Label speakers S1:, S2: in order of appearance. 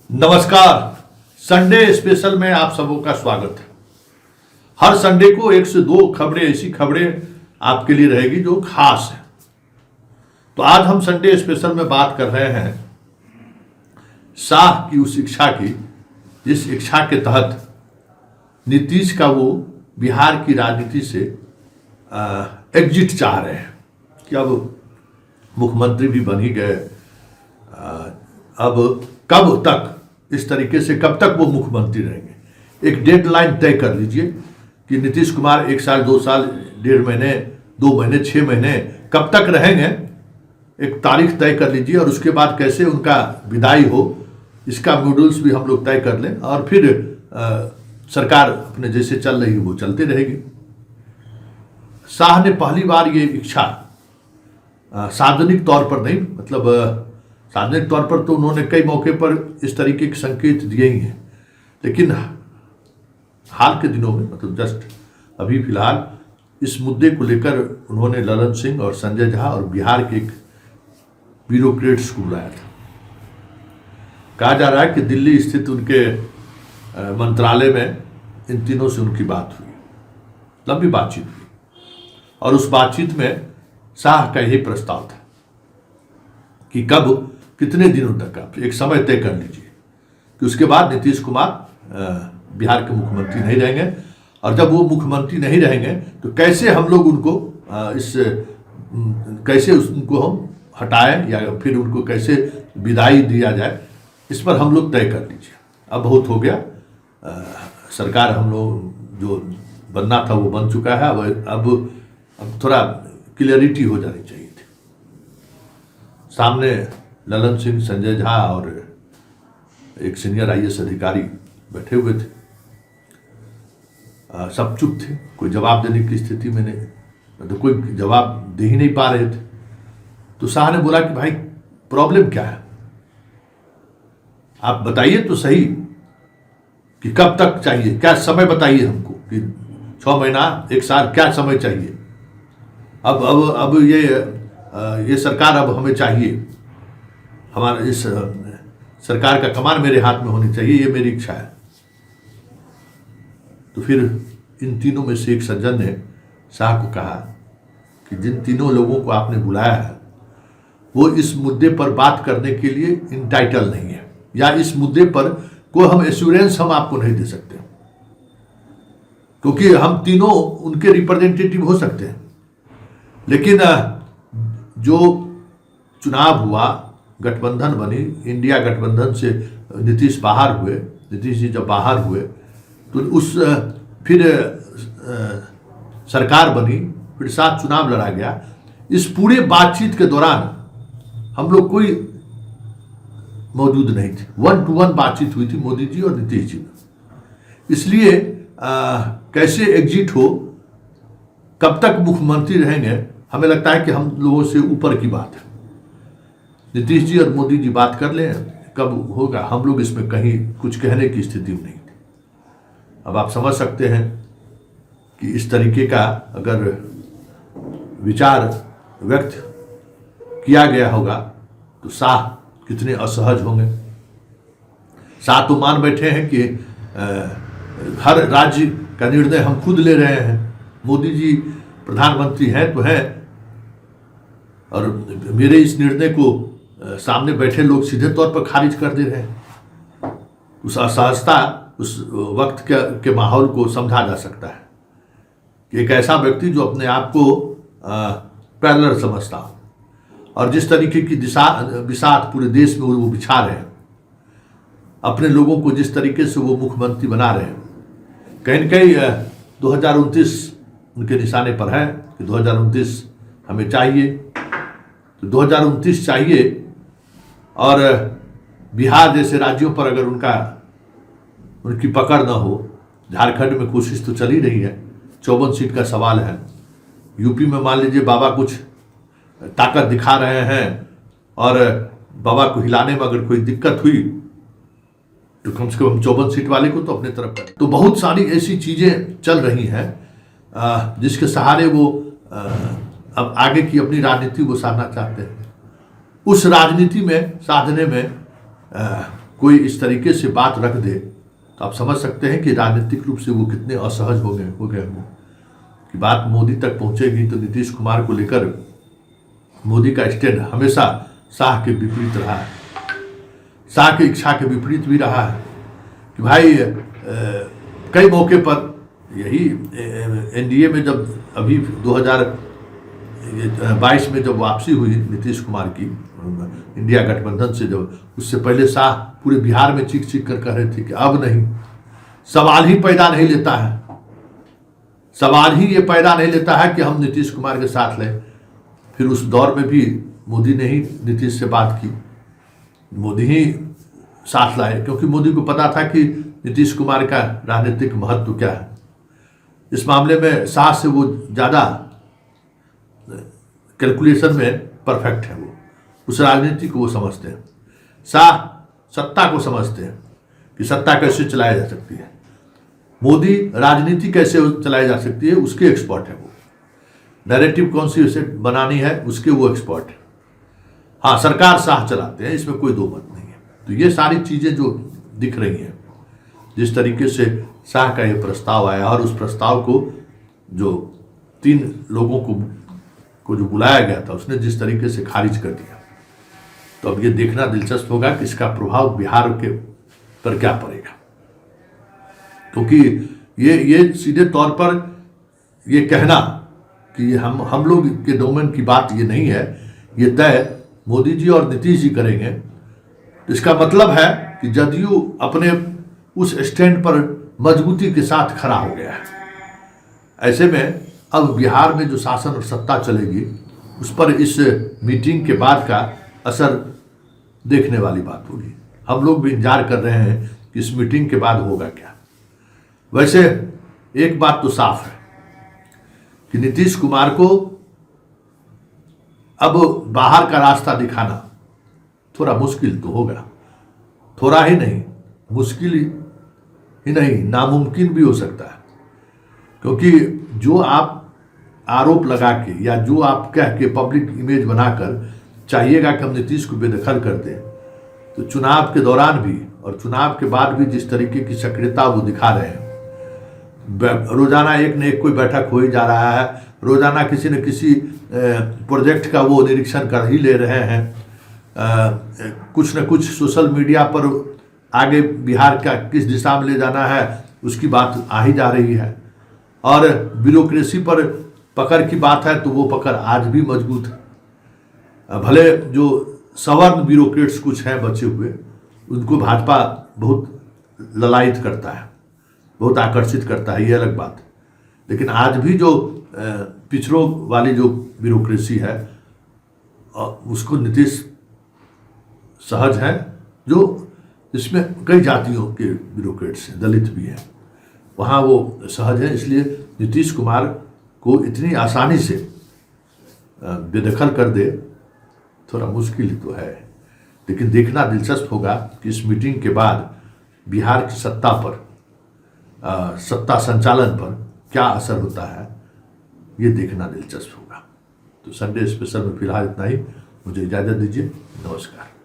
S1: नमस्कार। Sunday special में आप सबों का स्वागत है। हर संडे को एक से दो खबरें, ऐसी खबरें आपके लिए रहेगी जो खास है। तो आज हम संडे स्पेशल में बात कर रहे हैं शाह की उस इच्छा की, जिस इच्छा के तहत नीतीश का वो बिहार की राजनीति से एग्जिट चाह रहे हैं कि अब मुख्यमंत्री भी बन ही गए। अब कब तक इस तरीके से कब तक वो मुख्यमंत्री रहेंगे, एक डेडलाइन तय कर लीजिए कि नीतीश कुमार 1 साल 2 साल 1.5 महीने 2 महीने 6 महीने कब तक रहेंगे, एक तारीख तय कर लीजिए और उसके बाद कैसे उनका विदाई हो इसका मॉड्यूल्स भी हम लोग तय कर लें और फिर सरकार अपने जैसे चल रही है वो चलती रहेगी। शाह ने पहली बार ये इच्छा सार्वजनिक तौर पर नहीं, मतलब सार्वजनिक तौर पर तो उन्होंने कई मौके पर इस तरीके के संकेत दिए ही हैं, लेकिन हाल के दिनों में, मतलब जस्ट अभी फिलहाल इस मुद्दे को लेकर उन्होंने ललन सिंह और संजय झा और बिहार के एक ब्यूरोक्रेट्स को बुलाया था। कहा जा रहा है कि दिल्ली स्थित उनके मंत्रालय में इन तीनों से उनकी बात हुई, लंबी बातचीत हुई और उस बातचीत में शाह का यही प्रस्ताव था कि कब कितने दिनों तक आप एक समय तय कर लीजिए कि उसके बाद नीतीश कुमार बिहार के मुख्यमंत्री नहीं रहेंगे और जब वो मुख्यमंत्री नहीं रहेंगे तो कैसे हम लोग उनको कैसे उनको हम हटाएं या फिर उनको कैसे विदाई दिया जाए, इस पर हम लोग तय कर लीजिए। अब बहुत हो गया, सरकार हम लोग जो बनना था वो बन चुका है। अब थोड़ा क्लियरिटी हो जानी चाहिए थी। सामने ललन सिंह, संजय झा और एक सीनियर आईएएस अधिकारी बैठे हुए थे। सब चुप थे, कोई जवाब देने की स्थिति में नहीं, तो कोई जवाब दे ही नहीं पा रहे थे। तो शाह ने बोला कि भाई प्रॉब्लम क्या है, आप बताइए तो सही कि कब तक चाहिए, क्या समय बताइए हमको कि 6 महीना 1 साल क्या समय चाहिए। अब ये सरकार अब हमें चाहिए, हमारा इस सरकार का कमान मेरे हाथ में होनी चाहिए, ये मेरी इच्छा है। तो फिर इन तीनों में से एक सज्जन ने शाह को कहा कि जिन तीनों लोगों को आपने बुलाया है वो इस मुद्दे पर बात करने के लिए इंटाइटल नहीं है, या इस मुद्दे पर कोई हम एश्योरेंस हम आपको नहीं दे सकते, क्योंकि हम तीनों उनके रिप्रेजेंटेटिव हो सकते हैं। लेकिन जो चुनाव हुआ, गठबंधन बनी, इंडिया गठबंधन से नीतीश बाहर हुए, नीतीश जी जब बाहर हुए तो उस फिर सरकार बनी, फिर साथ चुनाव लड़ा गया। इस पूरे बातचीत के दौरान हम लोग कोई मौजूद नहीं थे, 1-to-1 बातचीत हुई थी मोदी जी और नीतीश जी में। इसलिए कैसे एग्जिट हो, कब तक मुख्यमंत्री रहेंगे, हमें लगता है कि हम लोगों से ऊपर की बात है। नीतीश जी और मोदी जी बात कर लें, कब होगा, हम लोग इसमें कहीं कुछ कहने की स्थिति में नहीं थे। अब आप समझ सकते हैं कि इस तरीके का अगर विचार व्यक्त किया गया होगा तो शाह कितने असहज होंगे। शाह तो मान बैठे हैं कि हर राज्य का निर्णय हम खुद ले रहे हैं, मोदी जी प्रधानमंत्री हैं तो हैं, और मेरे इस निर्णय को सामने बैठे लोग सीधे तौर पर खारिज कर दे रहे हैं। उस असहजता, उस वक्त के माहौल को समझा जा सकता है कि एक ऐसा व्यक्ति जो अपने आप को पैरेलल समझता हो और जिस तरीके की बिसात पूरे देश में वो बिछा रहे हैं, अपने लोगों को जिस तरीके से वो मुख्यमंत्री बना रहे हैं, कहीं न कहीं 2029 उनके निशाने पर है कि 2029 हमें चाहिए। तो 2029 चाहिए और बिहार जैसे राज्यों पर अगर उनकी पकड़ न हो, झारखंड में कोशिश तो चल ही रही है, 54 सीट का सवाल है। यूपी में मान लीजिए बाबा कुछ ताकत दिखा रहे हैं और बाबा को हिलाने में अगर कोई दिक्कत हुई तो कम से कम 54 सीट वाले को तो अपने तरफ करें। तो बहुत सारी ऐसी चीज़ें चल रही हैं जिसके सहारे वो अब आगे की अपनी राजनीति वो साधना चाहते हैं। उस राजनीति में साधने में कोई इस तरीके से बात रख दे तो आप समझ सकते हैं कि राजनीतिक रूप से वो कितने असहज हो गए होंगे कि बात मोदी तक पहुंचेगी। तो नीतीश कुमार को लेकर मोदी का स्टैंड हमेशा शाह के विपरीत रहा है, शाह की इच्छा के विपरीत भी रहा है कि भाई कई मौके पर यही एनडीए में जब अभी 2022 में जब वापसी हुई नीतीश कुमार की इंडिया गठबंधन से, जब उससे पहले शाह पूरे बिहार में चीख चीख कर कह रहे थे कि अब नहीं, सवाल ही पैदा नहीं लेता है, सवाल ही ये पैदा नहीं लेता है कि हम नीतीश कुमार के साथ लें। फिर उस दौर में भी मोदी ने ही नीतीश से बात की, मोदी ही साथ लाए, क्योंकि मोदी को पता था कि नीतीश कुमार का राजनीतिक महत्व क्या है। इस मामले में शाह से वो ज़्यादा कैलकुलेशन में परफेक्ट है, वो उस राजनीति को वो समझते हैं। शाह सत्ता को समझते हैं कि सत्ता कैसे चलाई जा सकती है, मोदी राजनीति कैसे चलाई जा सकती है उसके एक्सपर्ट है, वो नैरेटिव कौन सी उसे बनानी है उसके वो एक्सपर्ट है। हाँ, सरकार शाह चलाते हैं, इसमें कोई दो मत नहीं है। तो ये सारी चीज़ें जो दिख रही हैं, जिस तरीके से शाह का ये प्रस्ताव आया और उस प्रस्ताव को जो 3 लोगों को जो बुलाया गया था उसने जिस तरीके से खारिज कर दिया, तो अब ये देखना दिलचस्प होगा कि इसका प्रभाव बिहार के पर क्या पड़ेगा। क्योंकि ये सीधे तौर पर ये कहना कि हम लोग के डोमेन की बात ये नहीं है, ये तय मोदी जी और नीतीश जी करेंगे। तो इसका मतलब है कि जदयू अपने उस स्टैंड पर मजबूती के साथ खड़ा हो गया है। ऐसे में अब बिहार में जो शासन और सत्ता चलेगी उस पर इस मीटिंग के बाद का असर देखने वाली बात होगी। हम लोग भी इंतजार कर रहे हैं कि इस मीटिंग के बाद होगा क्या। वैसे एक बात तो साफ है कि नीतीश कुमार को अब बाहर का रास्ता दिखाना थोड़ा मुश्किल तो होगा, थोड़ा ही नहीं, मुश्किल ही नहीं, नामुमकिन भी हो सकता है। क्योंकि जो आप आरोप लगा के या जो आप कह के पब्लिक इमेज बनाकर चाहिएगा कि हम नीतीश को बेदखल कर दें, तो चुनाव के दौरान भी और चुनाव के बाद भी जिस तरीके की सक्रियता वो दिखा रहे हैं, रोजाना एक न एक कोई बैठक हो ही जा रहा है, रोजाना किसी न किसी प्रोजेक्ट का वो निरीक्षण कर ही ले रहे हैं, कुछ न कुछ सोशल मीडिया पर आगे बिहार का किस दिशा में ले जाना है उसकी बात आ ही जा रही है। और ब्यूरोक्रेसी पर पकड़ की बात है तो वो पकड़ आज भी मजबूत है। भले जो सवर्ण ब्यूरोक्रेट्स कुछ हैं बचे हुए, उनको भाजपा बहुत ललायित करता है, बहुत आकर्षित करता है, ये अलग बात। लेकिन आज भी जो पिछड़ों वाली जो ब्यूरोक्रेसी है उसको नीतीश सहज है, जो इसमें कई जातियों के ब्यूरोक्रेट्स हैं, दलित भी हैं, वहाँ वो सहज है। इसलिए नीतीश कुमार को इतनी आसानी से बेदखल कर दे थोड़ा मुश्किल तो है। लेकिन देखना दिलचस्प होगा कि इस मीटिंग के बाद बिहार की सत्ता पर, सत्ता संचालन पर क्या असर होता है, ये देखना दिलचस्प होगा। तो संडे स्पेशल में फिलहाल इतना ही। मुझे इजाज़त दीजिए, नमस्कार।